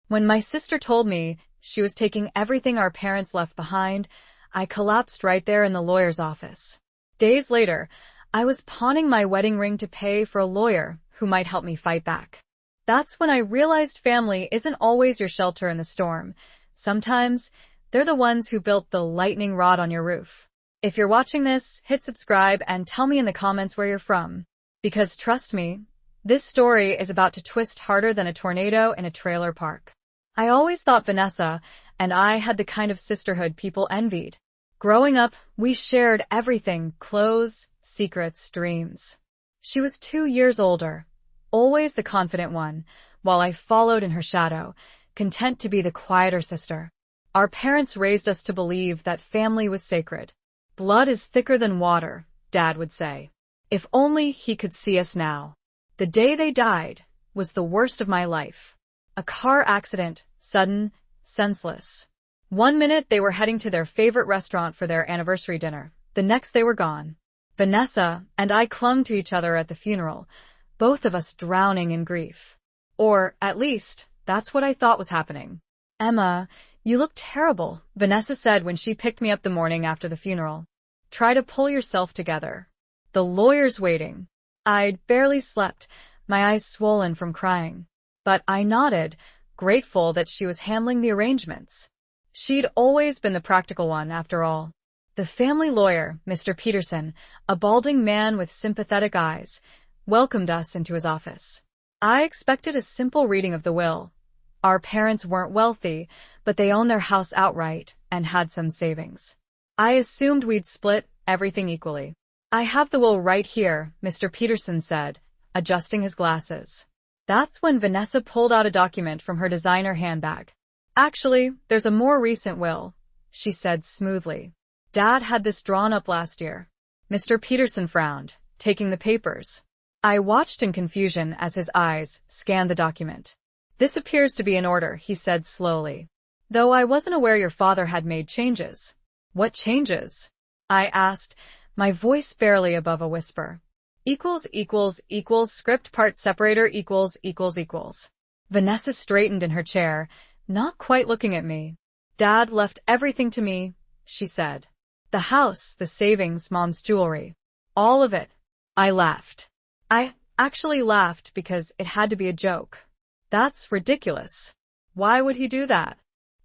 When my sister told me she was taking everything our parents left behind, I collapsed right there in the lawyer's office. Days later, I was pawning my wedding ring to pay for a lawyer who might help me fight back. That's when I realized family isn't always your shelter in the storm. Sometimes, they're the ones who built the lightning rod on your roof. If you're watching this, hit subscribe and tell me in the comments where you're from. Because trust me, this story is about to twist harder than a tornado in a trailer park. I always thought Vanessa and I had the kind of sisterhood people envied. Growing up, we shared everything: clothes, secrets, dreams. She was 2 years older, always the confident one, while I followed in her shadow, content to be the quieter sister. Our parents raised us to believe that family was sacred. Blood is thicker than water, Dad would say. If only he could see us now. The day they died was the worst of my life. A car accident, sudden, senseless. 1 minute they were heading to their favorite restaurant for their anniversary dinner. The next they were gone. Vanessa and I clung to each other at the funeral, both of us drowning in grief. Or, at least, that's what I thought was happening. "Emma, you look terrible," Vanessa said when she picked me up the morning after the funeral. "Try to pull yourself together. The lawyer's waiting." I'd barely slept, my eyes swollen from crying. But I nodded, grateful that she was handling the arrangements. She'd always been the practical one, after all. The family lawyer, Mr. Peterson, a balding man with sympathetic eyes, welcomed us into his office. I expected a simple reading of the will. Our parents weren't wealthy, but they owned their house outright and had some savings. I assumed we'd split everything equally. "I have the will right here," Mr. Peterson said, adjusting his glasses. That's when Vanessa pulled out a document from her designer handbag. "Actually, there's a more recent will," she said smoothly. "Dad had this drawn up last year." Mr. Peterson frowned, taking the papers. I watched in confusion as his eyes scanned the document. "This appears to be in order," he said slowly. "Though I wasn't aware your father had made changes." "What changes?" I asked, my voice barely above a whisper. Equals, script part separator equals. Vanessa straightened in her chair, not quite looking at me. "Dad left everything to me," she said. "The house, the savings, Mom's jewelry. All of it." I laughed. I actually laughed because it had to be a joke. "That's ridiculous. Why would he do that?"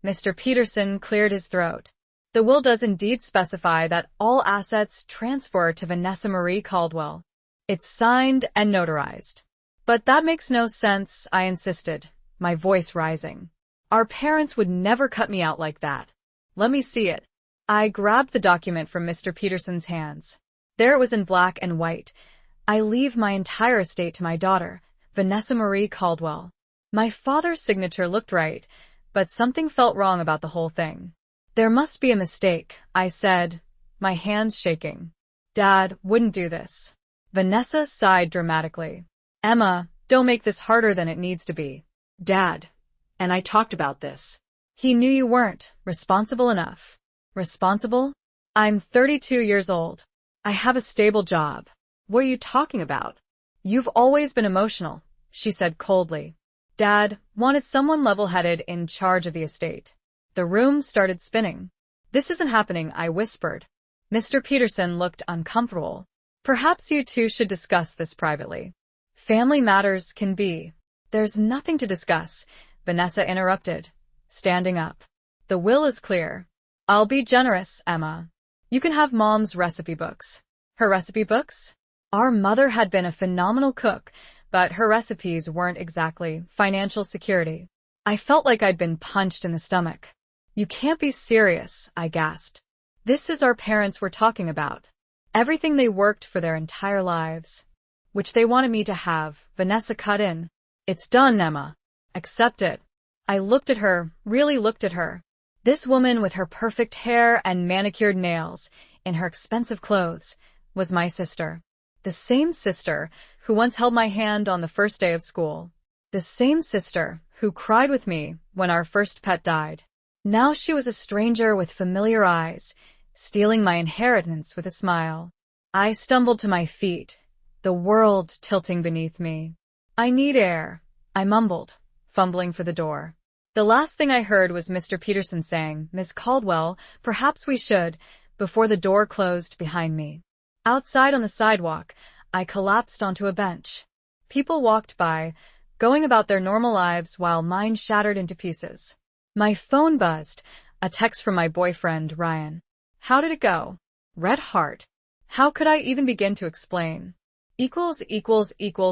Mr. Peterson cleared his throat. "The will does indeed specify that all assets transfer to Vanessa Marie Caldwell. It's signed and notarized." "But that makes no sense," I insisted, my voice rising. "Our parents would never cut me out like that." "Let me see it." I grabbed the document from Mr. Peterson's hands. There it was in black and white. "I leave my entire estate to my daughter, Vanessa Marie Caldwell." My father's signature looked right, but something felt wrong about the whole thing. "There must be a mistake," I said, my hands shaking. "Dad wouldn't do this." Vanessa sighed dramatically. "Emma, don't make this harder than it needs to be." "Dad and I talked about this." "He knew you weren't responsible enough." "Responsible? I'm 32 years old. I have a stable job." "What are you talking about?" "You've always been emotional," she said coldly. "Dad wanted someone level-headed in charge of the estate." The room started spinning. "This isn't happening," I whispered. Mr. Peterson looked uncomfortable. "Perhaps you two should discuss this privately." "Family matters can be." "There's nothing to discuss," Vanessa interrupted, standing up. "The will is clear. I'll be generous, Emma. You can have Mom's recipe books." "Her recipe books?" Our mother had been a phenomenal cook, but her recipes weren't exactly financial security. I felt like I'd been punched in the stomach. "You can't be serious," I gasped. "This is our parents we're talking about. Everything they worked for their entire lives. Which they wanted me to have," Vanessa cut in. "It's done, Emma. Accept it." I looked at her, really looked at her. This woman with her perfect hair and manicured nails, in her expensive clothes, was my sister. The same sister who once held my hand on the first day of school. The same sister who cried with me when our first pet died. Now she was a stranger with familiar eyes, stealing my inheritance with a smile. I stumbled to my feet, the world tilting beneath me. "I need air," I mumbled, fumbling for the door. The last thing I heard was Mr. Peterson saying, "Miss Caldwell, perhaps we should," before the door closed behind me. Outside on the sidewalk, I collapsed onto a bench. People walked by, going about their normal lives while mine shattered into pieces. My phone buzzed, a text from my boyfriend, Ryan. How did it go? Red heart. How could I even begin to explain?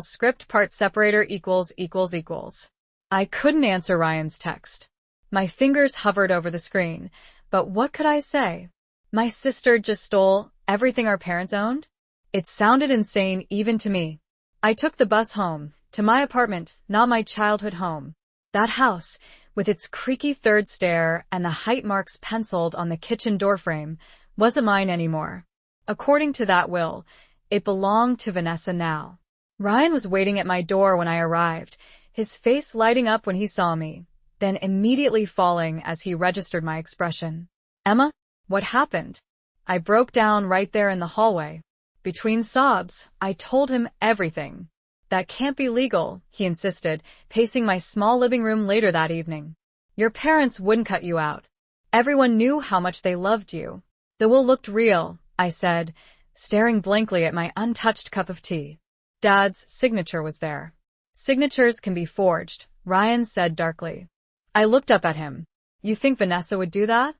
Script part separator equals. I couldn't answer Ryan's text. My fingers hovered over the screen, but what could I say? My sister just stole everything our parents owned? It sounded insane even to me. I took the bus home, to my apartment, not my childhood home. That house, with its creaky third stair and the height marks penciled on the kitchen doorframe, wasn't mine anymore. According to that will, it belonged to Vanessa now. Ryan was waiting at my door when I arrived, his face lighting up when he saw me, then immediately falling as he registered my expression. "Emma, what happened?" I broke down right there in the hallway. Between sobs, I told him everything. "That can't be legal," he insisted, pacing my small living room later that evening. "Your parents wouldn't cut you out. Everyone knew how much they loved you." "The will looked real," I said, staring blankly at my untouched cup of tea. "Dad's signature was there." "Signatures can be forged," Ryan said darkly. I looked up at him. "You think Vanessa would do that?"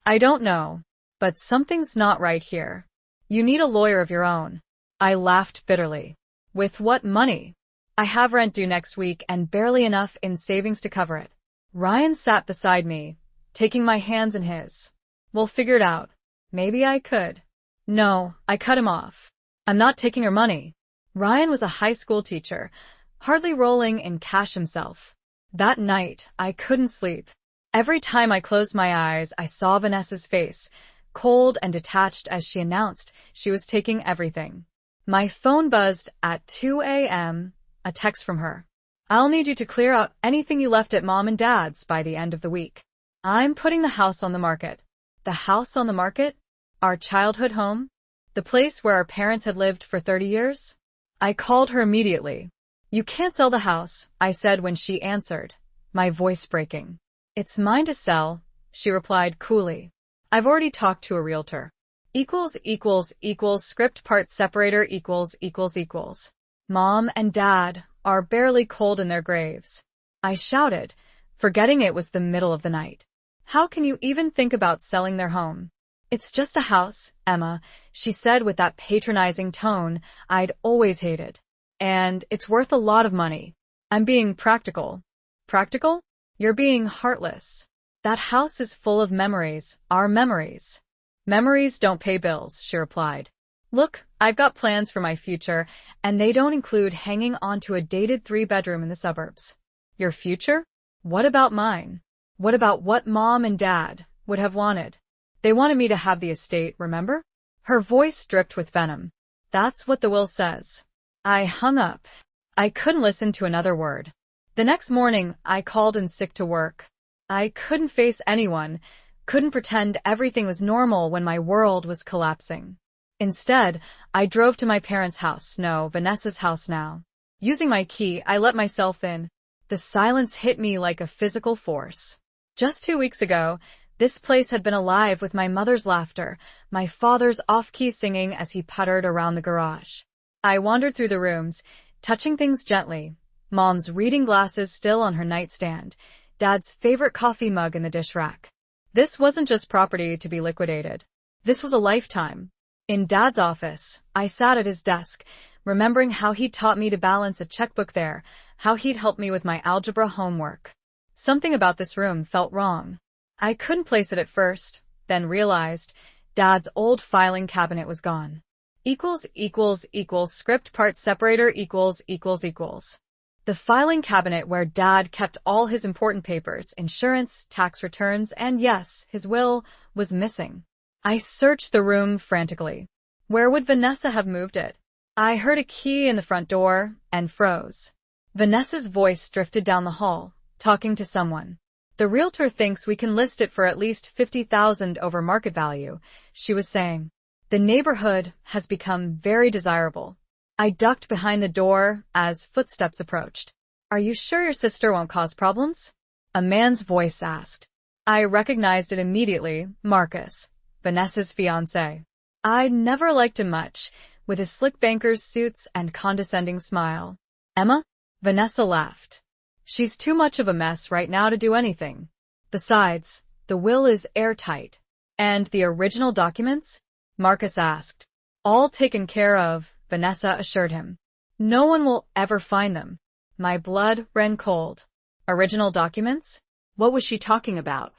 "I don't know. But something's not right here. You need a lawyer of your own." I laughed bitterly. "With what money? I have rent due next week and barely enough in savings to cover it." Ryan sat beside me, taking my hands in his. "We'll figure it out." "Maybe I could." "No," I cut him off. "I'm not taking her money." Ryan was a high school teacher, hardly rolling in cash himself. That night, I couldn't sleep. Every time I closed my eyes, I saw Vanessa's face, cold and detached as she announced she was taking everything. My phone buzzed at 2 a.m., a text from her. "I'll need you to clear out anything you left at Mom and Dad's by the end of the week. I'm putting the house on the market." The house on the market? Our childhood home? The place where our parents had lived for 30 years? I called her immediately. "You can't sell the house," I said when she answered, my voice breaking. "It's mine to sell," she replied coolly. "I've already talked to a realtor." Script part separator equals. Mom and Dad are barely cold in their graves. I shouted, forgetting it was the middle of the night. "How can you even think about selling their home?" "It's just a house, Emma," she said with that patronizing tone I'd always hated. "And it's worth a lot of money." "I'm being practical." "Practical? You're being heartless. That house is full of memories, our memories." "Memories don't pay bills," she replied. "Look, I've got plans for my future, and they don't include hanging onto a dated 3-bedroom in the suburbs." "Your future? What about mine? What about what Mom and Dad would have wanted? They wanted me to have the estate, remember?" Her voice dripped with venom. "That's what the will says." I hung up. I couldn't listen to another word. The next morning, I called in sick to work. I couldn't face anyone, couldn't pretend everything was normal when my world was collapsing. Instead, I drove to my parents' house, no, Vanessa's house now. Using my key, I let myself in. The silence hit me like a physical force. Just 2 weeks ago, this place had been alive with my mother's laughter, my father's off-key singing as he puttered around the garage. I wandered through the rooms, touching things gently. Mom's reading glasses still on her nightstand, Dad's favorite coffee mug in the dish rack. This wasn't just property to be liquidated. This was a lifetime. In Dad's office, I sat at his desk, remembering how he'd taught me to balance a checkbook there, how he'd helped me with my algebra homework. Something about this room felt wrong. I couldn't place it at first, then realized Dad's old filing cabinet was gone. Script part separator equals. The filing cabinet where Dad kept all his important papers, insurance, tax returns, and yes, his will, was missing. I searched the room frantically. Where would Vanessa have moved it? I heard a key in the front door and froze. Vanessa's voice drifted down the hall, talking to someone. "The realtor thinks we can list it for at least $50,000 over market value," she was saying. "The neighborhood has become very desirable." I ducked behind the door as footsteps approached. "Are you sure your sister won't cause problems?" A man's voice asked. I recognized it immediately, Marcus, Vanessa's fiancé. I'd never liked him much, with his slick banker's suits and condescending smile. Emma? Vanessa laughed. She's too much of a mess right now to do anything. Besides, the will is airtight. And the original documents? Marcus asked. All taken care of, Vanessa assured him. No one will ever find them. My blood ran cold. Original documents? What was she talking about?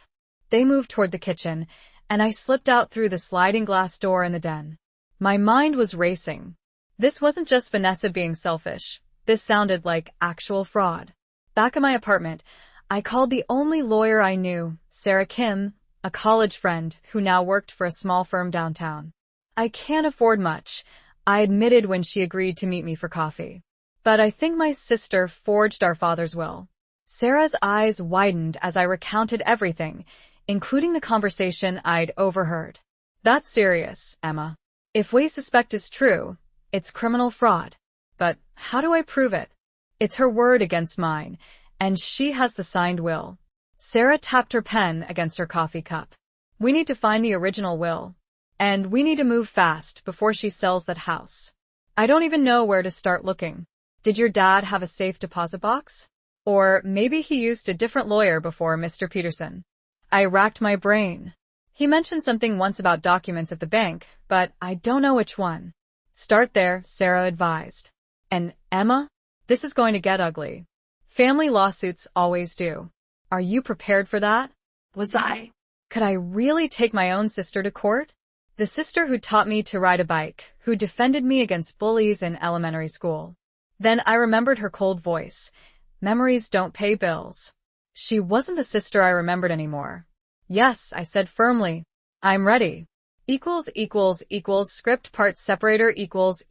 They moved toward the kitchen, and I slipped out through the sliding glass door in the den. My mind was racing. This wasn't just Vanessa being selfish. This sounded like actual fraud. Back in my apartment, I called the only lawyer I knew, Sarah Kim, a college friend who now worked for a small firm downtown. I can't afford much, I admitted when she agreed to meet me for coffee. But I think my sister forged our father's will. Sarah's eyes widened as I recounted everything, including the conversation I'd overheard. That's serious, Emma. If what we suspect is true, it's criminal fraud. But how do I prove it? It's her word against mine, and she has the signed will. Sarah tapped her pen against her coffee cup. We need to find the original will. And we need to move fast before she sells that house. I don't even know where to start looking. Did your dad have a safe deposit box? Or maybe he used a different lawyer before Mr. Peterson. I racked my brain. He mentioned something once about documents at the bank, but I don't know which one. Start there, Sarah advised. And Emma? This is going to get ugly. Family lawsuits always do. Are you prepared for that? Was I? Could I really take my own sister to court? The sister who taught me to ride a bike, who defended me against bullies in elementary school. Then I remembered her cold voice. Memories don't pay bills. She wasn't the sister I remembered anymore. Yes, I said firmly. I'm ready. Script part separator equals.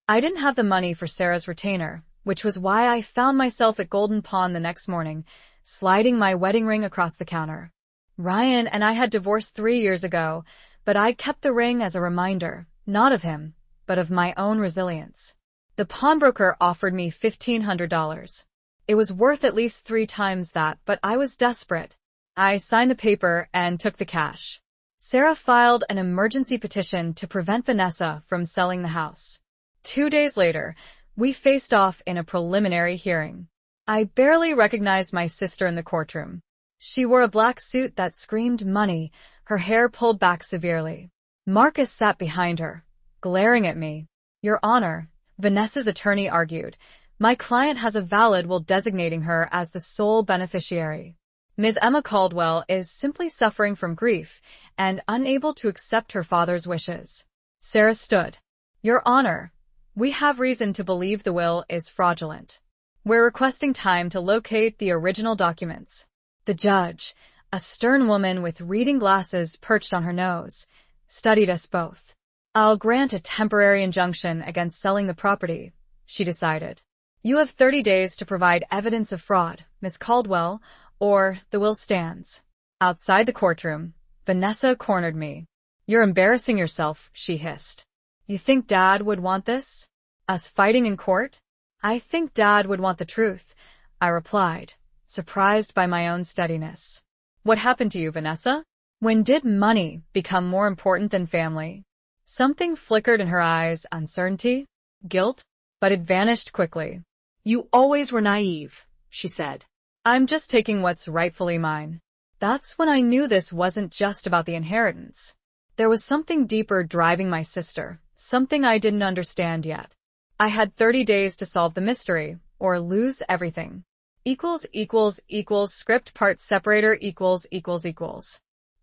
I didn't have the money for Sarah's retainer, which was why I found myself at Golden Pond the next morning, sliding my wedding ring across the counter. Ryan and I had divorced 3 years ago, but I'd kept the ring as a reminder, not of him, but of my own resilience. The pawnbroker offered me $1,500. It was worth at least 3 times that, but I was desperate. I signed the paper and took the cash. Sarah filed an emergency petition to prevent Vanessa from selling the house. 2 days later, we faced off in a preliminary hearing. I barely recognized my sister in the courtroom. She wore a black suit that screamed money, her hair pulled back severely. Marcus sat behind her, glaring at me. Your Honor, Vanessa's attorney argued, my client has a valid will designating her as the sole beneficiary. Ms. Emma Caldwell is simply suffering from grief and unable to accept her father's wishes. Sarah stood. Your Honor, we have reason to believe the will is fraudulent. We're requesting time to locate the original documents. The judge, a stern woman with reading glasses perched on her nose, studied us both. I'll grant a temporary injunction against selling the property, she decided. You have 30 days to provide evidence of fraud, Miss Caldwell, or the will stands. Outside the courtroom, Vanessa cornered me. You're embarrassing yourself, she hissed. You think Dad would want this? Us fighting in court? I think Dad would want the truth, I replied, surprised by my own steadiness. What happened to you, Vanessa? When did money become more important than family? Something flickered in her eyes, uncertainty, guilt, but it vanished quickly. You always were naive, she said. I'm just taking what's rightfully mine. That's when I knew this wasn't just about the inheritance. There was something deeper driving my sister, something I didn't understand yet. I had 30 days to solve the mystery, or lose everything. Script part separator equals.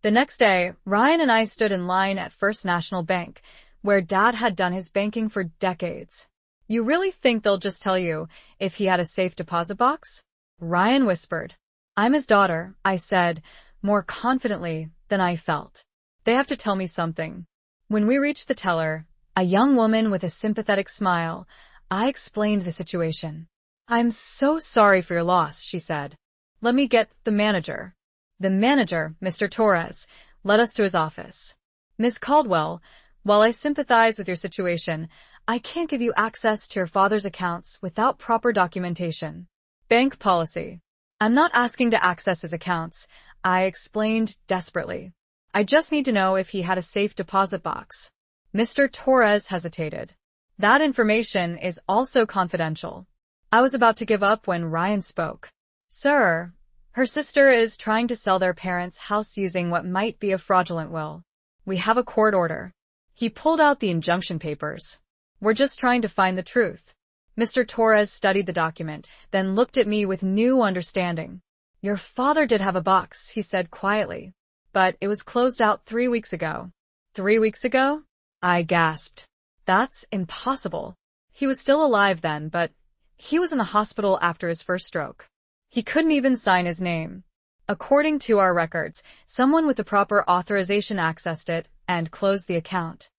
The next day, Ryan and I stood in line at First National Bank, where Dad had done his banking for decades. You really think they'll just tell you if he had a safe deposit box? Ryan whispered. I'm his daughter, I said, more confidently than I felt. They have to tell me something. When we reached the teller, a young woman with a sympathetic smile, I explained the situation. I'm so sorry for your loss, she said. Let me get the manager. The manager, Mr. Torres, led us to his office. Miss Caldwell, while I sympathize with your situation, I can't give you access to your father's accounts without proper documentation. Bank policy. I'm not asking to access his accounts, I explained desperately. I just need to know if he had a safe deposit box. Mr. Torres hesitated. That information is also confidential. I was about to give up when Ryan spoke. Sir, her sister is trying to sell their parents' house using what might be a fraudulent will. We have a court order. He pulled out the injunction papers. We're just trying to find the truth. Mr. Torres studied the document, then looked at me with new understanding. Your father did have a box, he said quietly. But it was closed out 3 weeks ago. 3 weeks ago? I gasped. That's impossible. He was still alive then, but he was in the hospital after his first stroke. He couldn't even sign his name. According to our records, someone with the proper authorization accessed it and closed the account.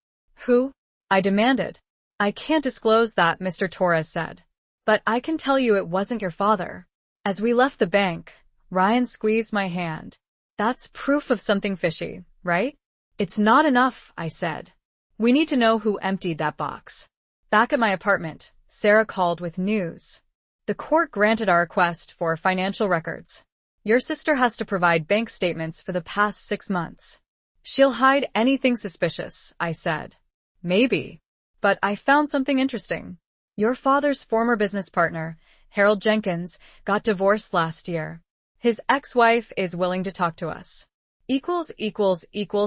Who? I demanded. I can't disclose that, Mr. Torres said. But I can tell you it wasn't your father. As we left the bank, Ryan squeezed my hand. That's proof of something fishy, right? It's not enough, I said. We need to know who emptied that box. Back at my apartment, Sarah called with news. The court granted our request for financial records. Your sister has to provide bank statements for the past 6 months. She'll hide anything suspicious, I said. Maybe. But I found something interesting. Your father's former business partner, Harold Jenkins, got divorced last year. His ex-wife is willing to talk to us.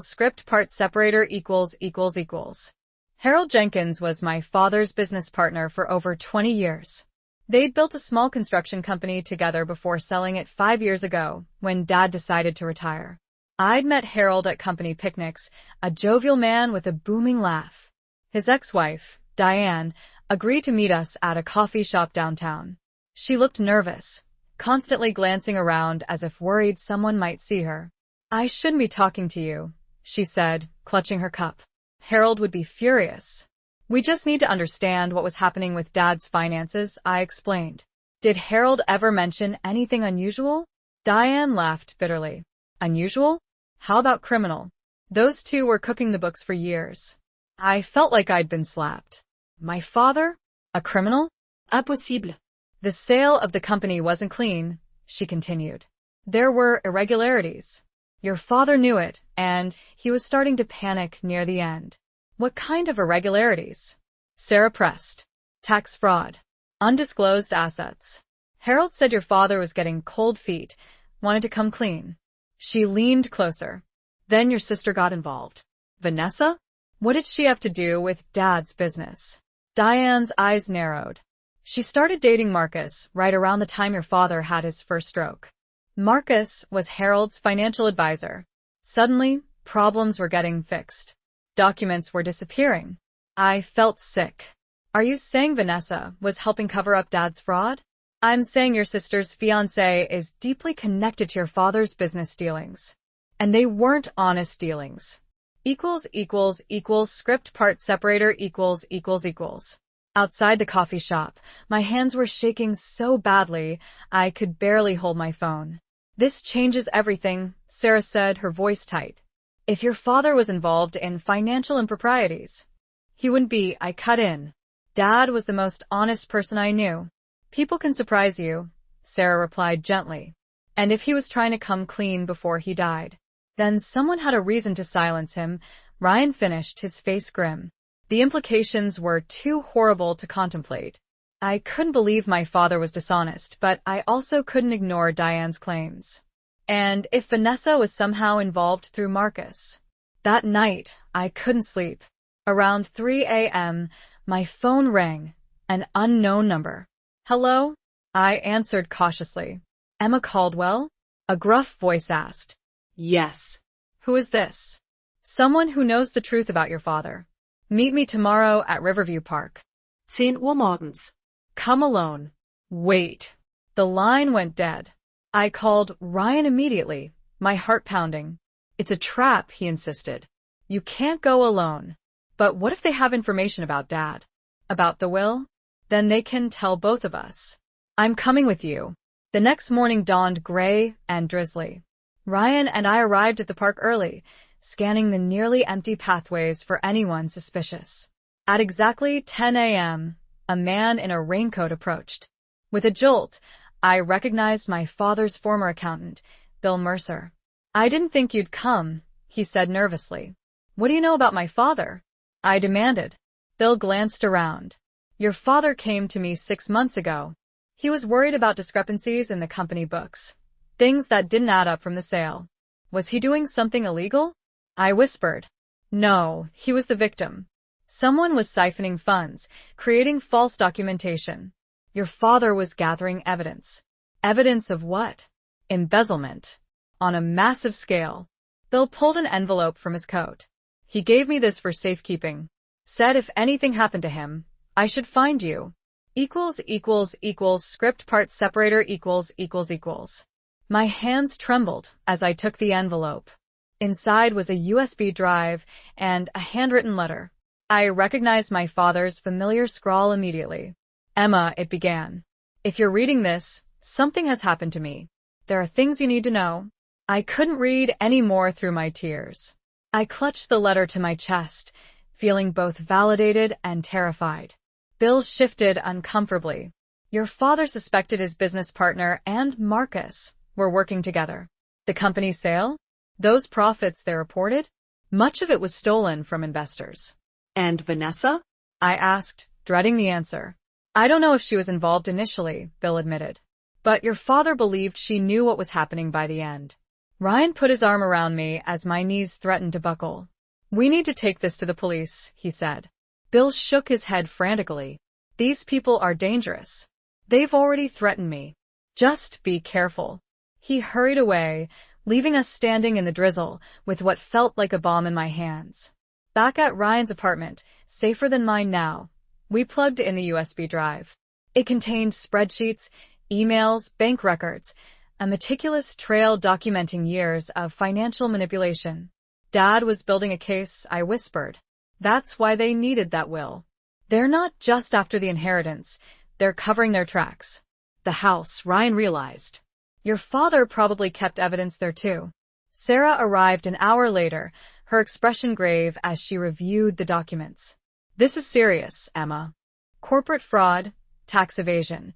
Script part separator equals. Harold Jenkins was my father's business partner for over 20 years. They'd built a small construction company together before selling it 5 years ago, when Dad decided to retire. I'd met Harold at company picnics, a jovial man with a booming laugh. His ex-wife, Diane, agreed to meet us at a coffee shop downtown. She looked nervous, constantly glancing around as if worried someone might see her. I shouldn't be talking to you, she said, clutching her cup. Harold would be furious. We just need to understand what was happening with Dad's finances, I explained. Did Harold ever mention anything unusual? Diane laughed bitterly. Unusual? How about criminal? Those two were cooking the books for years. I felt like I'd been slapped. My father? A criminal? Impossible. The sale of the company wasn't clean, she continued. There were irregularities. Your father knew it, and he was starting to panic near the end. What kind of irregularities? Sarah pressed. Tax fraud. Undisclosed assets. Harold said your father was getting cold feet, wanted to come clean. She leaned closer. Then your sister got involved. Vanessa? What did she have to do with Dad's business? Diane's eyes narrowed. She started dating Marcus right around the time your father had his first stroke. Marcus was Harold's financial advisor. Suddenly, problems were getting fixed. Documents were disappearing. I felt sick. Are you saying Vanessa was helping cover up Dad's fraud? I'm saying your sister's fiancé is deeply connected to your father's business dealings. And they weren't honest dealings. Script part separator equals. Outside the coffee shop, my hands were shaking so badly, I could barely hold my phone. This changes everything, Sarah said, her voice tight. If your father was involved in financial improprieties, he wouldn't be, I cut in. Dad was the most honest person I knew. People can surprise you, Sarah replied gently. And if he was trying to come clean before he died, then someone had a reason to silence him, Ryan finished, his face grim. The implications were too horrible to contemplate. I couldn't believe my father was dishonest, but I also couldn't ignore Diane's claims. And if Vanessa was somehow involved through Marcus. That night, I couldn't sleep. Around 3 a.m., my phone rang, an unknown number. Hello? I answered cautiously. Emma Caldwell? A gruff voice asked. Yes. Who is this? Someone who knows the truth about your father. Meet me tomorrow at Riverview Park. 10 Uhr morgens. Come alone. Wait. The line went dead. I called Ryan immediately, my heart pounding. It's a trap, he insisted. You can't go alone. But what if they have information about Dad? About the will? Then they can tell both of us. I'm coming with you. The next morning dawned gray and drizzly. Ryan and I arrived at the park early, scanning the nearly empty pathways for anyone suspicious. At exactly 10 a.m., a man in a raincoat approached. With a jolt, I recognized my father's former accountant, Bill Mercer. "I didn't think you'd come," he said nervously. "What do you know about my father?" I demanded. Bill glanced around. "Your father came to me 6 months ago. He was worried about discrepancies in the company books, things that didn't add up from the sale." "Was he doing something illegal?" I whispered. "No, he was the victim. Someone was siphoning funds, creating false documentation. Your father was gathering evidence." "Evidence of what?" "Embezzlement. On a massive scale." Bill pulled an envelope from his coat. "He gave me this for safekeeping. Said if anything happened to him, I should find you. Script part separator =====. My hands trembled as I took the envelope. Inside was a USB drive and a handwritten letter. I recognized my father's familiar scrawl immediately. "Emma," it began. "If you're reading this, something has happened to me. There are things you need to know." I couldn't read any more through my tears. I clutched the letter to my chest, feeling both validated and terrified. Bill shifted uncomfortably. "Your father suspected his business partner and Marcus were working together. The company sale? Those profits they reported? Much of it was stolen from investors." "And Vanessa?" I asked, dreading the answer. "I don't know if she was involved initially," Bill admitted. "But your father believed she knew what was happening by the end." Ryan put his arm around me as my knees threatened to buckle. "We need to take this to the police," he said. Bill shook his head frantically. "These people are dangerous. They've already threatened me. Just be careful." He hurried away, leaving us standing in the drizzle with what felt like a bomb in my hands. Back at Ryan's apartment, safer than mine now, we plugged in the USB drive. It contained spreadsheets, emails, bank records, a meticulous trail documenting years of financial manipulation. "Dad was building a case," I whispered. "That's why they needed that will. They're not just after the inheritance, they're covering their tracks." The house, Ryan realized. "Your father probably kept evidence there too." Sarah arrived an hour later, her expression grave as she reviewed the documents. "This is serious, Emma. Corporate fraud, tax evasion.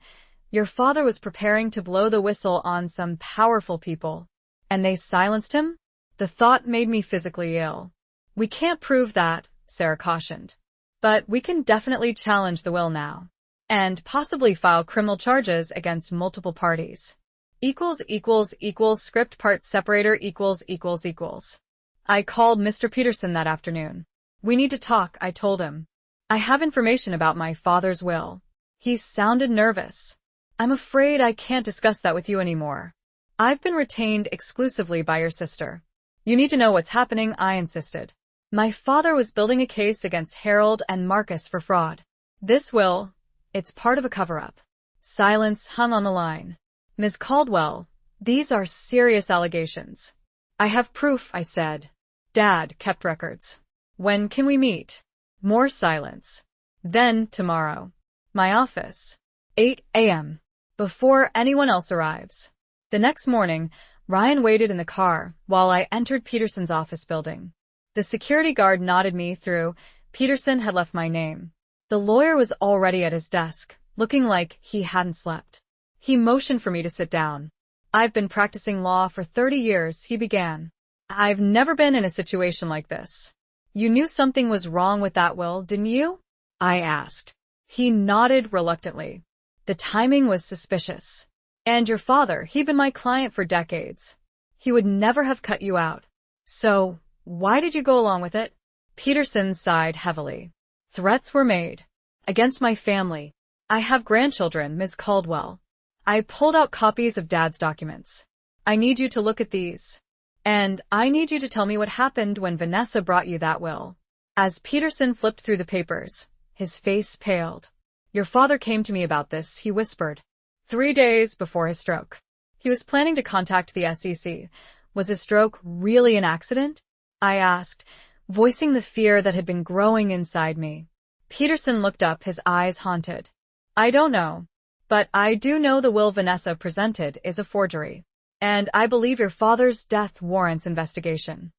Your father was preparing to blow the whistle on some powerful people, and they silenced him?" The thought made me physically ill. "We can't prove that," Sarah cautioned. "But we can definitely challenge the will now, and possibly file criminal charges against multiple parties." Script part separator ===. I called Mr. Peterson that afternoon. "We need to talk," I told him. "I have information about my father's will." He sounded nervous. "I'm afraid I can't discuss that with you anymore. I've been retained exclusively by your sister." "You need to know what's happening," I insisted. "My father was building a case against Harold and Marcus for fraud. This will, it's part of a cover-up." Silence hung on the line. "Ms. Caldwell, these are serious allegations." "I have proof," I said. "Dad kept records." "When can we meet?" More silence. "Then, tomorrow. My office. 8 a.m. Before anyone else arrives." The next morning, Ryan waited in the car while I entered Peterson's office building. The security guard nodded me through. Peterson had left my name. The lawyer was already at his desk, looking like he hadn't slept. He motioned for me to sit down. "I've been practicing law for 30 years, he began. "I've never been in a situation like this." "You knew something was wrong with that will, didn't you?" I asked. He nodded reluctantly. "The timing was suspicious. And your father, he'd been my client for decades. He would never have cut you out. So, why did you go along with it?" Peterson sighed heavily. "Threats were made. Against my family. I have grandchildren, Ms. Caldwell." I pulled out copies of Dad's documents. "I need you to look at these. And I need you to tell me what happened when Vanessa brought you that will." As Peterson flipped through the papers, his face paled. "Your father came to me about this," he whispered. 3 days before his stroke. He was planning to contact the SEC. "Was his stroke really an accident?" I asked, voicing the fear that had been growing inside me. Peterson looked up, his eyes haunted. "I don't know. But I do know the will Vanessa presented is a forgery. And I believe your father's death warrants investigation."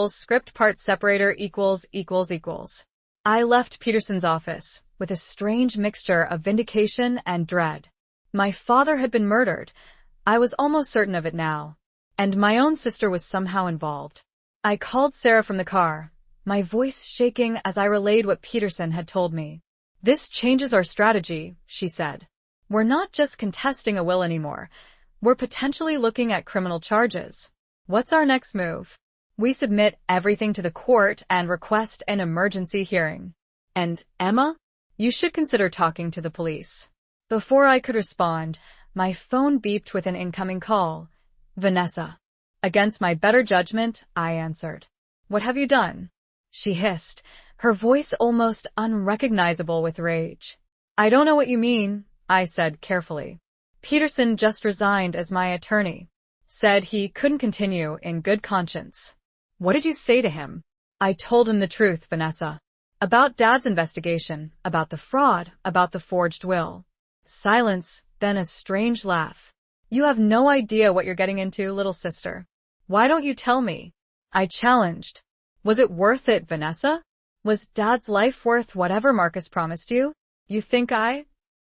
Script part separator ===. I left Peterson's office with a strange mixture of vindication and dread. My father had been murdered. I was almost certain of it now. And my own sister was somehow involved. I called Sarah from the car, my voice shaking as I relayed what Peterson had told me. "This changes our strategy," she said. "We're not just contesting a will anymore. We're potentially looking at criminal charges. What's our next move? We submit everything to the court and request an emergency hearing. And, Emma? you should consider talking to the police." Before I could respond, my phone beeped with an incoming call. "Vanessa." Against my better judgment, I answered. "What have you done?" She hissed, her voice almost unrecognizable with rage. "I don't know what you mean," I said carefully. "Peterson just resigned as my attorney. Said he couldn't continue in good conscience." "What did you say to him?" I told him the truth, Vanessa. About Dad's investigation, about the fraud, about the forged will. Silence, then a strange laugh. "You have no idea what you're getting into, little sister. Why don't you tell me?" I challenged. "Was it worth it, Vanessa? Was Dad's life worth whatever Marcus promised you? You think I—"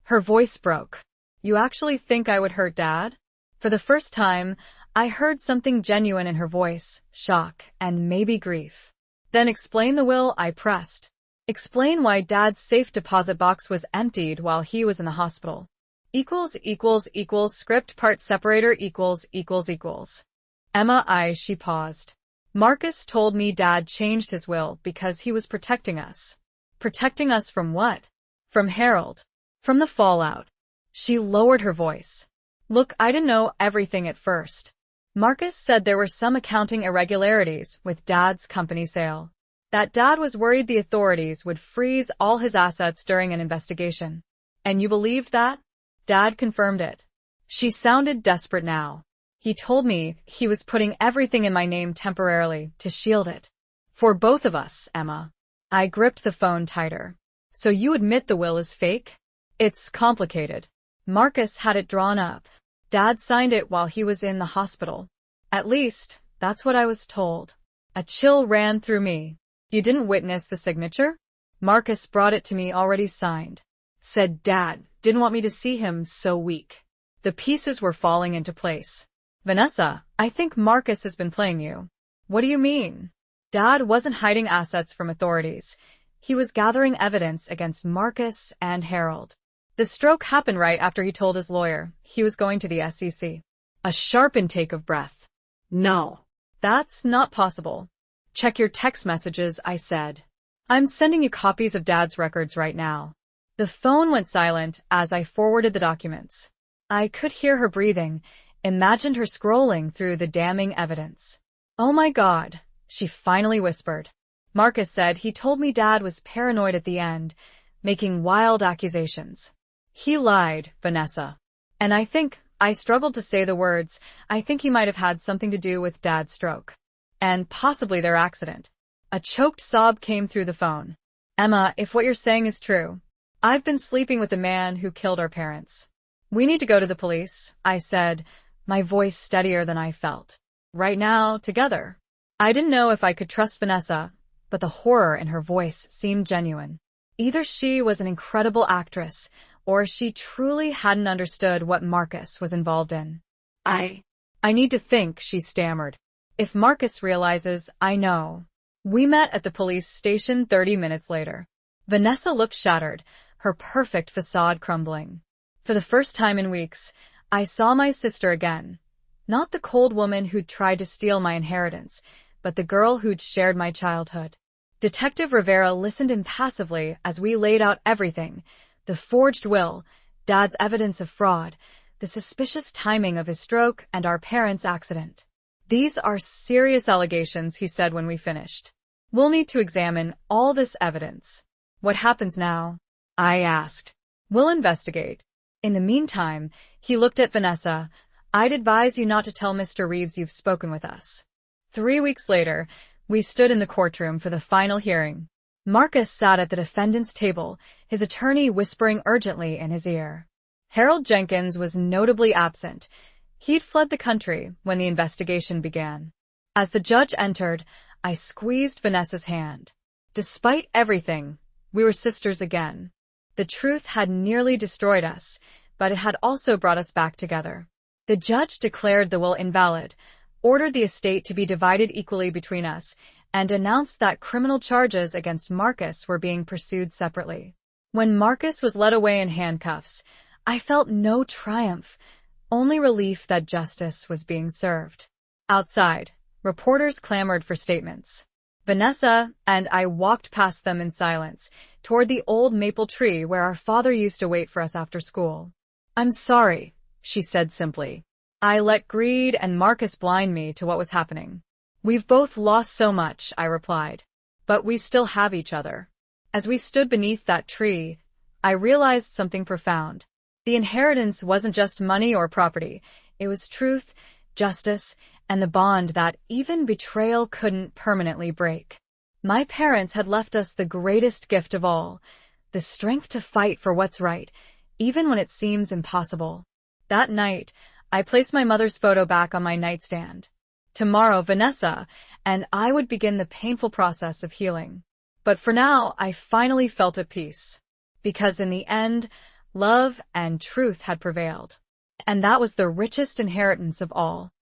Her voice broke. "You actually think I would hurt Dad?" For the first time, I heard something genuine in her voice, shock and maybe grief. "Then explain the will," I pressed. "Explain why Dad's safe deposit box was emptied while he was in the hospital. Script part separator ===. Emma, she paused. "Marcus told me Dad changed his will because he was protecting us." "Protecting us from what?" "From Harold. From the fallout." She lowered her voice. "Look, I didn't know everything at first. Marcus said there were some accounting irregularities with Dad's company sale. That Dad was worried the authorities would freeze all his assets during an investigation." "And you believed that?" "Dad confirmed it." She sounded desperate now. "He told me he was putting everything in my name temporarily to shield it. For both of us, Emma." I gripped the phone tighter. "So you admit the will is fake?" "It's complicated. Marcus had it drawn up. Dad signed it while he was in the hospital. At least, that's what I was told." A chill ran through me. "You didn't witness the signature?" "Marcus brought it to me already signed. Said Dad didn't want me to see him so weak." The pieces were falling into place. "Vanessa, I think Marcus has been playing you." "What do you mean?" "Dad wasn't hiding assets from authorities. He was gathering evidence against Marcus and Harold. The stroke happened right after he told his lawyer he was going to the SEC. A sharp intake of breath. "No. "That's not possible." "Check your text messages," I said. "I'm sending you copies of Dad's records right now." The phone went silent as I forwarded the documents. I could hear her breathing, imagined her scrolling through the damning evidence. "Oh my God," she finally whispered. "Marcus said he told me Dad was paranoid at the end, making wild accusations." "He lied, Vanessa." "And I struggled to say the words, I think he might have had something to do with Dad's stroke. And possibly their accident." A choked sob came through the phone. "Emma, if what you're saying is true, I've been sleeping with the man who killed our parents. We need to go to the police," I said, my voice steadier than I felt. "Right now, together." I didn't know if I could trust Vanessa, but the horror in her voice seemed genuine. Either she was an incredible actress, or she truly hadn't understood what Marcus was involved in. I need to think," she stammered. "If Marcus realizes, I know." We met at the police station 30 minutes later. Vanessa looked shattered, her perfect facade crumbling. For the first time in weeks, I saw my sister again. Not the cold woman who'd tried to steal my inheritance, but the girl who'd shared my childhood. Detective Rivera listened impassively as we laid out everything: the forged will, Dad's evidence of fraud, the suspicious timing of his stroke, and our parents' accident. "These are serious allegations," he said when we finished. "We'll need to examine all this evidence." "What happens now?" I asked. "We'll investigate. In the meantime," he looked at Vanessa, "I'd advise you not to tell Mr. Reeves you've spoken with us." 3 weeks later, we stood in the courtroom for the final hearing. Marcus sat at the defendant's table, his attorney whispering urgently in his ear. Harold Jenkins was notably absent. He'd fled the country when the investigation began. As the judge entered, I squeezed Vanessa's hand. Despite everything, we were sisters again. The truth had nearly destroyed us, but it had also brought us back together. The judge declared the will invalid, ordered the estate to be divided equally between us, and announced that criminal charges against Marcus were being pursued separately. When Marcus was led away in handcuffs, I felt no triumph, only relief that justice was being served. Outside, reporters clamored for statements. Vanessa and I walked past them in silence, toward the old maple tree where our father used to wait for us after school. "I'm sorry," she said simply. "I let greed and Marcus blind me to what was happening." "We've both lost so much," I replied. "But we still have each other." As we stood beneath that tree, I realized something profound. The inheritance wasn't just money or property. It was truth, justice, and the bond that even betrayal couldn't permanently break. My parents had left us the greatest gift of all, the strength to fight for what's right, even when it seems impossible. That night, I placed my mother's photo back on my nightstand. Tomorrow, Vanessa and I would begin the painful process of healing. But for now, I finally felt at peace. Because in the end, love and truth had prevailed. And that was the richest inheritance of all.